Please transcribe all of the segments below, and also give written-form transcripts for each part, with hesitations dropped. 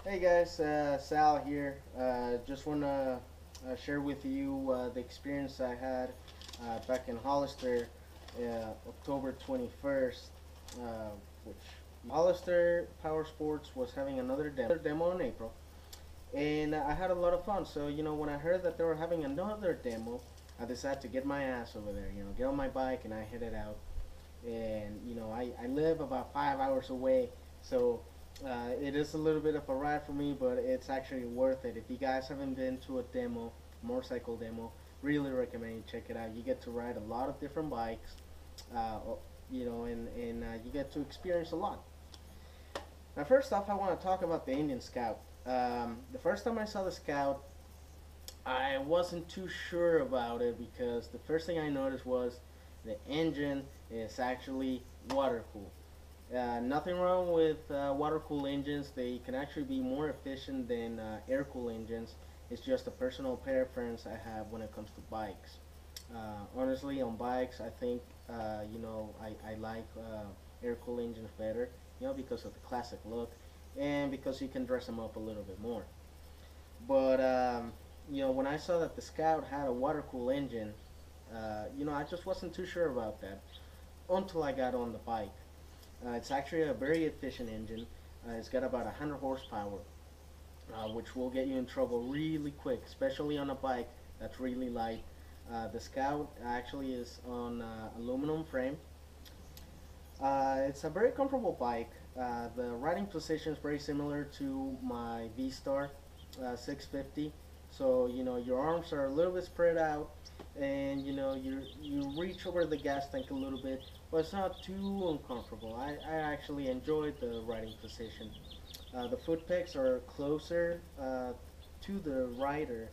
Hey guys, Sal here. Just want to share with you the experience I had back in Hollister, October 21st, which Hollister Power Sports was having another demo in April, and I had a lot of fun. So, when I heard that they were having another demo, I decided to get my ass over there, get on my bike, and I headed out. And I live about 5 hours away, so it is a little bit of a ride for me, but it's actually worth it. If you guys haven't been to a demo, motorcycle demo, really recommend you check it out. You get to ride a lot of different bikes, and you get to experience a lot. Now, first off, I want to talk about the Indian Scout. The first time I saw the Scout, I wasn't too sure about it because the first thing I noticed was the engine is actually water cooled. Nothing wrong with water cooled engines. They can actually be more efficient than air cooled engines. It's just a personal preference I have when it comes to bikes. Honestly, on bikes, I think I like air cooled engines better. Because of the classic look, and because you can dress them up a little bit more. But when I saw that the Scout had a water cooled engine, I just wasn't too sure about that until I got on the bike. It's actually a very efficient engine. It's got about 100 horsepower, which will get you in trouble really quick, especially on a bike that's really light. The Scout actually is on aluminum frame. It's a very comfortable bike. The riding position is very similar to my V-Star 650. So your arms are a little bit spread out, and you reach over the gas tank a little bit, but it's not too uncomfortable. I actually enjoyed the riding position. The foot pegs are closer to the rider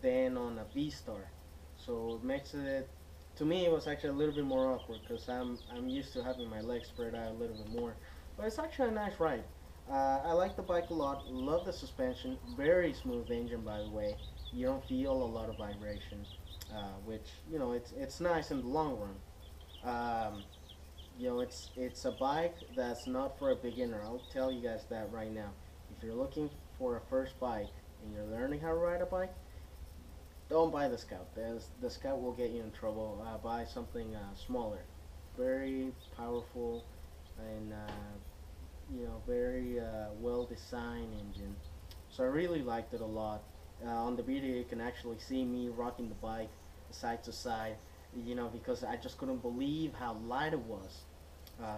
than on a V-Star, so it makes it, to me, it was actually a little bit more awkward because I'm used to having my legs spread out a little bit more. But it's actually a nice ride. I like the bike a lot. Love the suspension. Very smooth engine, by the way. You don't feel a lot of vibration, which it's nice in the long run. It's a bike that's not for a beginner. I'll tell you guys that right now. If you're looking for a first bike and you're learning how to ride a bike, don't buy the Scout. The Scout will get you in trouble. Buy something smaller, very powerful, and very well designed engine. So I really liked it a lot. On the video, you can actually see me rocking the bike side to side. Because I just couldn't believe how light it was.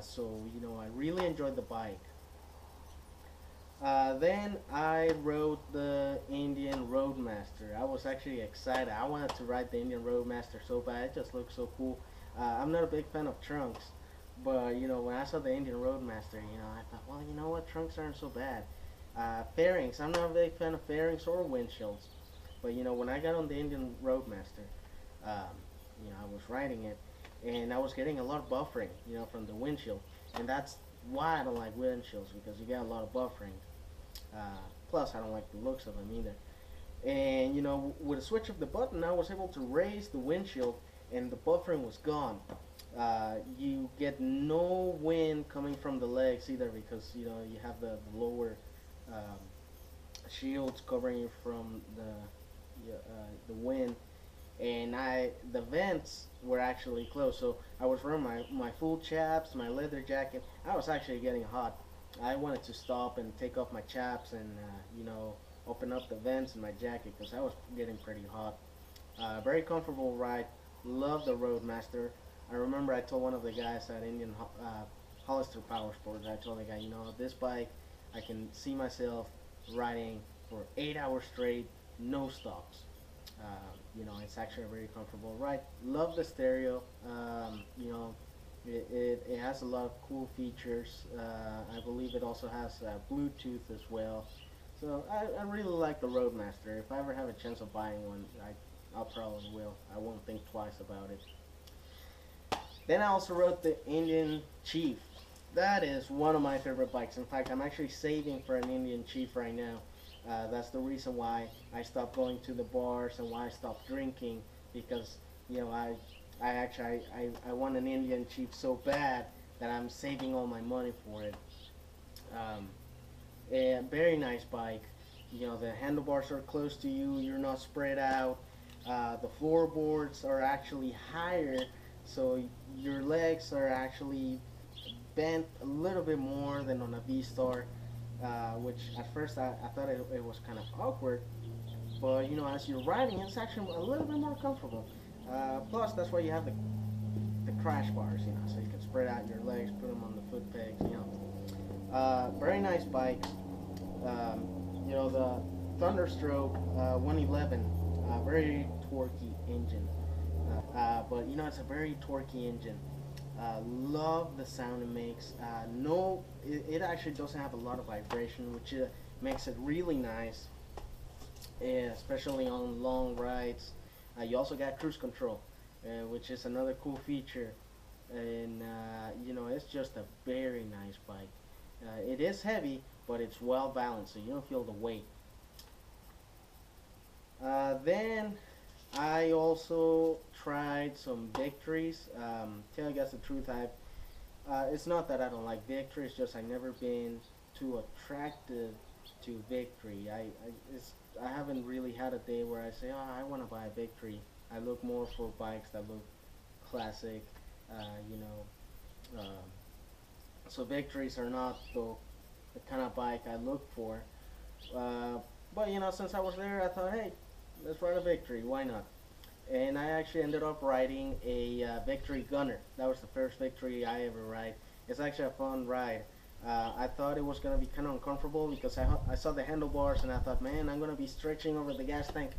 So I really enjoyed the bike. Then I rode the Indian Roadmaster. I was actually excited. I wanted to ride the Indian Roadmaster so bad. It just looked so cool. I'm not a big fan of trunks, but when I saw the Indian Roadmaster, I thought, well, you know what, trunks aren't so bad. Fairings. I'm not a big fan of fairings or windshields, but when I got on the Indian Roadmaster, um, I was riding it, and I was getting a lot of buffering, from the windshield, and that's why I don't like windshields because you get a lot of buffering. Plus, I don't like the looks of them either. And with a switch of the button, I was able to raise the windshield, and the buffering was gone. You get no wind coming from the legs either because you have the lower um, shields covering you from the wind, and the vents were actually closed. So I was wearing my full chaps, my leather jacket. I was actually getting hot. I wanted to stop and take off my chaps and open up the vents in my jacket because I was getting pretty hot. Very comfortable ride. Love the Roadmaster. I remember I told one of the guys at Indian Hollister Power Sports. I told the guy, this bike, I can see myself riding for 8 hours straight, no stops. It's actually a very comfortable ride. Love the stereo. It has a lot of cool features. I believe it also has Bluetooth as well. So I really like the Roadmaster. If I ever have a chance of buying one, I'll probably will. I won't think twice about it. Then I also rode the Indian Chief. That is one of my favorite bikes. In fact, I'm actually saving for an Indian Chief right now. That's the reason why I stopped going to the bars and why I stopped drinking because I want an Indian Chief so bad that I'm saving all my money for it. Um, A very nice bike. The handlebars are close to you. You're not spread out. The floorboards are actually higher, so your legs are actually bent a little bit more than on a V Star, which at first I thought it was kind of awkward. But as you're riding, it's actually a little bit more comfortable. Plus, that's why you have the crash bars, so you can spread out your legs, put them on the foot pegs. Very nice bike. The Thunderstroke 111, very torquey engine. But it's a very torquey engine. Love the sound it makes. No, it actually doesn't have a lot of vibration, which makes it really nice, especially on long rides. You also got cruise control, which is another cool feature. And it's just a very nice bike. It is heavy, but it's well balanced, so you don't feel the weight. Then I also tried some victories. Tell you guys the truth, it's not that I don't like victory. It's just I never been too attracted to victory. I haven't really had a day where I say, oh, I want to buy a victory. I look more for bikes that look classic. Uh, you know, so victories are not the kind of bike I look for. Uh, but since I was there, I thought, hey, let's ride a victory. Why not? And I actually ended up riding a Victory Gunner. That was the first Victory I ever ride. It's actually a fun ride. I thought it was gonna be kind of uncomfortable because I saw the handlebars and I thought, man, I'm gonna be stretching over the gas tank.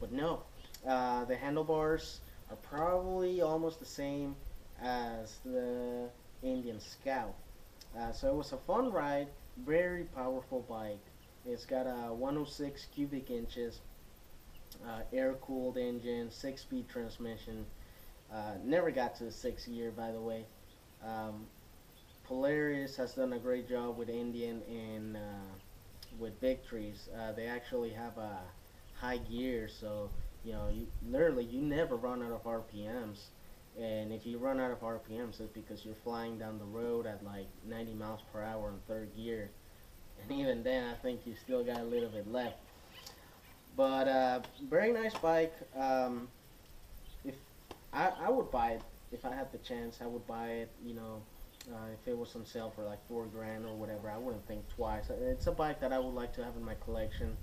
But no, the handlebars are probably almost the same as the Indian Scout. So it was a fun ride, very powerful bike. It's got a 106 cubic inches, air-cooled engine, 6-speed transmission. Never got to the 6 gear, by the way. Um, Polaris has done a great job with Indian and with Victories. They actually have a high gear, so you never run out of RPMs. And if you run out of RPMs, it's because you're flying down the road at like 90 miles per hour in third gear. And even then, I think you still got a little bit left. But very nice bike. If I would buy it if I had the chance, I would buy it. If it was on sale for like 4 grand or whatever, I wouldn't think twice. It's a bike that I would like to have in my collection.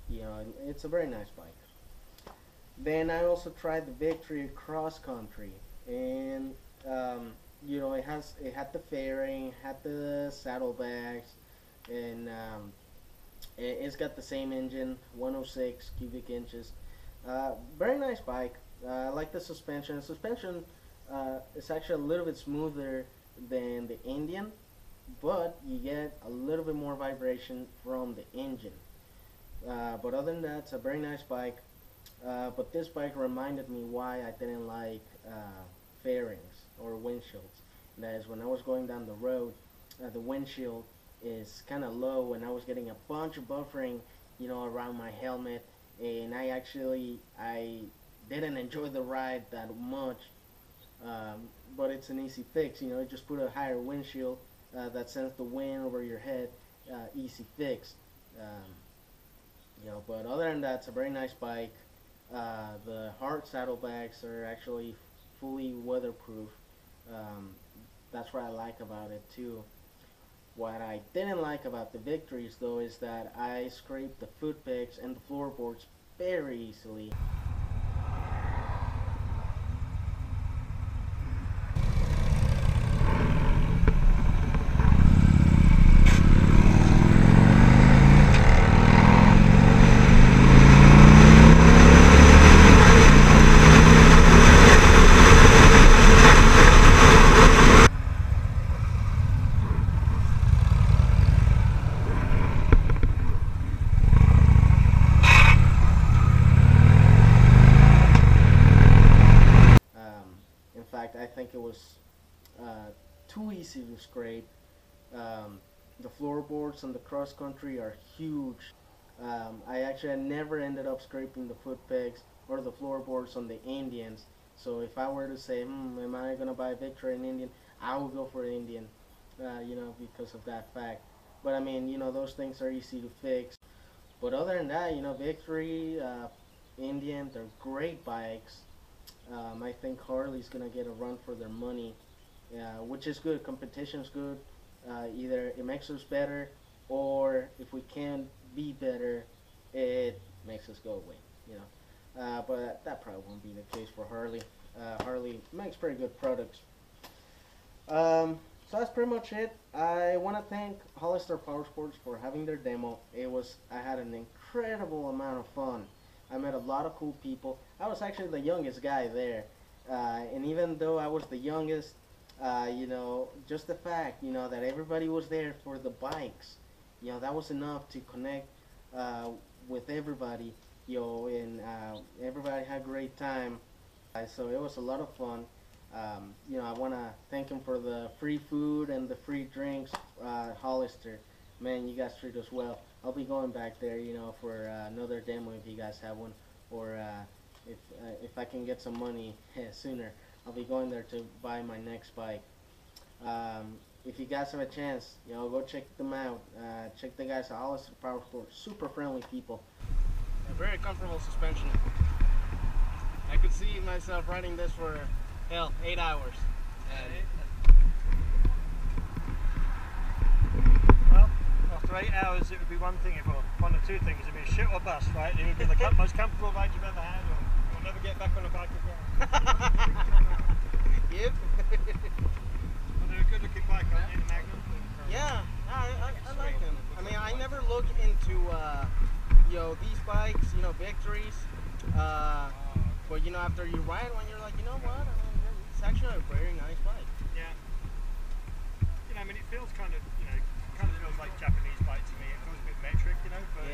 It's a very nice bike. Then I also tried the Victory Cross Country, and it had the fairing, had the saddlebags, and it's got the same engine, 106 cubic inches. Very nice bike. I like the suspension. The suspension is actually a little bit smoother than the Indian, but you get a little bit more vibration from the engine. But other than that, it's a very nice bike. But this bike reminded me why I didn't like fairings or windshields. That is, when I was going down the road, the windshield is kind of low, and I was getting a bunch of buffering, around my helmet, and I didn't enjoy the ride that much. But it's an easy fix. Just put a higher windshield that sends the wind over your head. Easy fix. But other than that, it's a very nice bike. The hard saddlebags are actually fully weatherproof. Um, that's what I like about it too. What I didn't like about the Victories though is that I scraped the foot pegs and the floorboards very easily. In fact, I think it was too easy to scrape. Um, the floorboards on the cross country are huge. I actually never ended up scraping the foot pegs or the floorboards on the Indians. So if I were to say, am I gonna buy a Victory in Indian? I would go for Indian. Because of that fact. But I mean, those things are easy to fix. But other than that, Victory, Indian, they're great bikes. I think Harley's gonna get a run for their money, which is good. Competition's good. Either it makes us better, or if we can be better, it makes us go away. You but that probably won't be the case for Harley. Harley makes pretty good products. So that's pretty much it. I want to thank Hollister Power Sports for having their demo. I had an incredible amount of fun. I met a lot of cool people. I was actually the youngest guy there, and even though I was the youngest, just the fact, that everybody was there for the bikes, that was enough to connect with everybody, and everybody had a great time. So it was a lot of fun. I want to thank him for the free food and the free drinks, Hollister. Man, you guys treat us well. I'll be going back there, for another demo if you guys have one, or if I can get some money sooner, I'll be going there to buy my next bike. If you guys have a chance, go check them out. Check the guys at Hollister Power Sports. Super friendly people. A very comfortable suspension. I could see myself riding this for 8 hours. Well, after 8 hours, it would be one thing, one or two things. It would be a shit or bust, right? It would be the most comfortable ride you've ever had, or you'll never get back on a bike again. Yep. Well, they're a good-looking bike, aren't they, the Magnum? Yeah, I like them. I mean, I never look into these bikes, Victories. But after you ride one, you're like, you know what? I mean, it's actually a very nice bike. Yeah. I mean, it feels kind of feels like Japanese bike to me. It feels a bit metric, but